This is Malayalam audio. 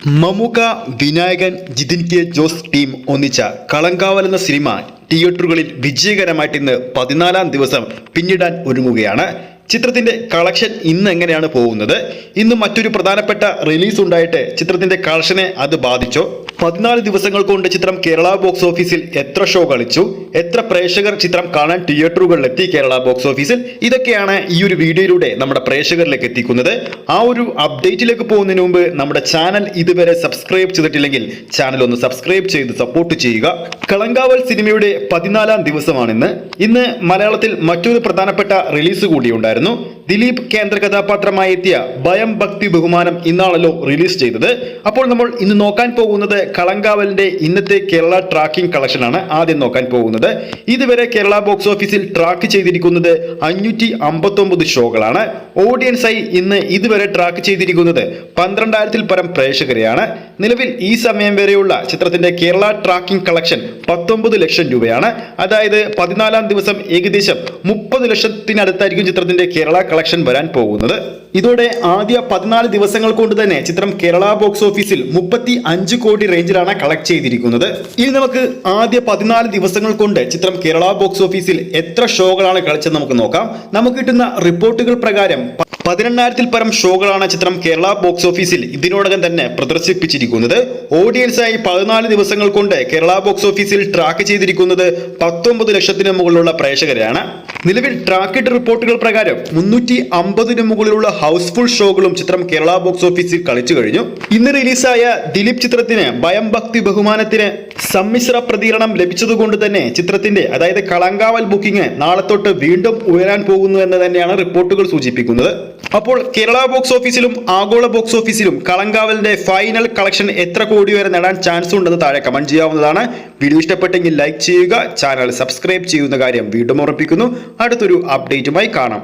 മമ്മൂക്ക, വിനായകൻ, ജിതിൻ കെ ജോസ് ടീം ഒന്നിച്ച കളങ്കാവൽ എന്ന സിനിമ തിയേറ്ററുകളിൽ വിജയകരമായിട്ട് ഇന്ന് 14-ാം ദിവസം പിന്നിടാൻ ഒരുങ്ങുകയാണ്. ചിത്രത്തിന്റെ കളക്ഷൻ ഇന്ന് എങ്ങനെയാണ് പോകുന്നത്? ഇന്ന് മറ്റൊരു പ്രധാനപ്പെട്ട റിലീസ് ഉണ്ടായിട്ട് ചിത്രത്തിന്റെ കളക്ഷനെ അത് ബാധിച്ചോ? 14 ദിവസങ്ങൾ കൊണ്ട് ചിത്രം കേരള ബോക്സ് ഓഫീസിൽ എത്ര ഷോ കളിച്ചു? എത്ര പ്രേക്ഷകർ ചിത്രം കാണാൻ തിയേറ്ററുകളിലെത്തി കേരള ബോക്സ് ഓഫീസിൽ? ഇതൊക്കെയാണ് ഈ ഒരു വീഡിയോയിലൂടെ നമ്മുടെ പ്രേക്ഷകരിലേക്ക് എത്തിക്കുന്നത്. ആ ഒരു അപ്ഡേറ്റിലേക്ക് പോകുന്നതിന് മുമ്പ് നമ്മുടെ ചാനൽ ഇതുവരെ സബ്സ്ക്രൈബ് ചെയ്തിട്ടില്ലെങ്കിൽ ചാനൽ ഒന്ന് സബ്സ്ക്രൈബ് ചെയ്ത് സപ്പോർട്ട് ചെയ്യുക. കളങ്കാവൽ സിനിമയുടെ 14-ാം ദിവസമാണിന്ന്. ഇന്ന് മലയാളത്തിൽ മറ്റൊരു പ്രധാനപ്പെട്ട റിലീസ് കൂടി ഉണ്ടായിരുന്നു. ദിലീപ് കേന്ദ്ര കഥാപാത്രമായി എത്തിയ ഭയം ഭക്തി ബഹുമാനം ഇന്നാണല്ലോ റിലീസ് ചെയ്തത്. അപ്പോൾ നമ്മൾ ഇന്ന് നോക്കാൻ പോകുന്നത് കളങ്കാവലിന്റെ ഇന്നത്തെ കേരള ട്രാക്കിംഗ് കളക്ഷൻ ആണ് ആദ്യം നോക്കാൻ പോകുന്നത്. ഇതുവരെ കേരള ബോക്സ് ഓഫീസിൽ ട്രാക്ക് ചെയ്തിരിക്കുന്നത് 559 ഷോകളാണ്. ഓഡിയൻസായി ഇന്ന് ഇതുവരെ ട്രാക്ക് ചെയ്തിരിക്കുന്നത് 12,000-ൽ പരം പ്രേക്ഷകരെയാണ്. നിലവിൽ ഈ സമയം വരെയുള്ള ചിത്രത്തിന്റെ കേരള ട്രാക്കിംഗ് കളക്ഷൻ 19 ലക്ഷം രൂപയാണ്. അതായത് 14-ാം ദിവസം ഏകദേശം 30 ലക്ഷത്തിനടുത്തായിരിക്കും ചിത്രത്തിന്റെ കേരള കളക്ഷൻ വരാൻ പോകുന്നത്. ഇതോടെ ആദ്യ 14 ദിവസങ്ങൾ കൊണ്ട് തന്നെ ചിത്രം കേരള ബോക്സ് ഓഫീസിൽ 35 കോടി റേഞ്ചിലാണ് കളക്ട് ചെയ്തിരിക്കുന്നത്. ഇനി നമുക്ക് ആദ്യ 14 ദിവസങ്ങൾ കൊണ്ട് ചിത്രം കേരള ബോക്സ് ഓഫീസിൽ എത്ര ഷോകളാണ് കളിച്ചത് നമുക്ക് നോക്കാം. നമുക്ക് കിട്ടുന്ന റിപ്പോർട്ടുകൾ പ്രകാരം 18,000-ൽ പരം ഷോകളാണ് ചിത്രം കേരള ബോക്സ് ഓഫീസിൽ ഇതിനോടകം തന്നെ പ്രദർശിപ്പിച്ചിരിക്കുന്നത്. ഓഡിയൻസായി 14 ദിവസങ്ങൾ കൊണ്ട് കേരള ബോക്സ് ഓഫീസിൽ ട്രാക്ക് ചെയ്തിരിക്കുന്നത് 19 ലക്ഷത്തിന് മുകളിലുള്ള പ്രേക്ഷകരെയാണ്. നിലവിൽ ട്രാക്കിഡ് റിപ്പോർട്ടുകൾ പ്രകാരം 350-ന് മുകളിലുള്ള ഹൗസ്ഫുൾ ഷോകളും ചിത്രം കേരള ബോക്സ് ഓഫീസിൽ കളിച്ചു കഴിഞ്ഞു. ഇന്ന് റിലീസായ ദിലീപ് ചിത്രത്തിന് ഭയം ഭക്തി ബഹുമാനത്തിന് സമ്മിശ്ര പ്രതികരണം ലഭിച്ചതുകൊണ്ട് തന്നെ ചിത്രത്തിന്റെ അതായത് കളങ്കാവൽ ബുക്കിംഗ് നാളെ തൊട്ട് വീണ്ടും ഉയരാൻ പോകുന്നു എന്ന് തന്നെയാണ് റിപ്പോർട്ടുകൾ സൂചിപ്പിക്കുന്നത്. അപ്പോൾ കേരള ബോക്സ് ഓഫീസിലും ആഗോള ബോക്സ് ഓഫീസിലും കളങ്കാവലിന്റെ ഫൈനൽ കളക്ഷൻ എത്ര കോടി വരെ നേടാൻ ചാൻസ് ഉണ്ടെന്ന് താഴെ കമന്റ് ചെയ്യാവുന്നതാണ്. വീഡിയോ ഇഷ്ടപ്പെട്ടെങ്കിൽ ലൈക്ക് ചെയ്യുക, ചാനൽ സബ്സ്ക്രൈബ് ചെയ്യുന്ന കാര്യം വീണ്ടും ഉറപ്പിക്കുന്നു. അടുത്തൊരു അപ്ഡേറ്റുമായി കാണാം.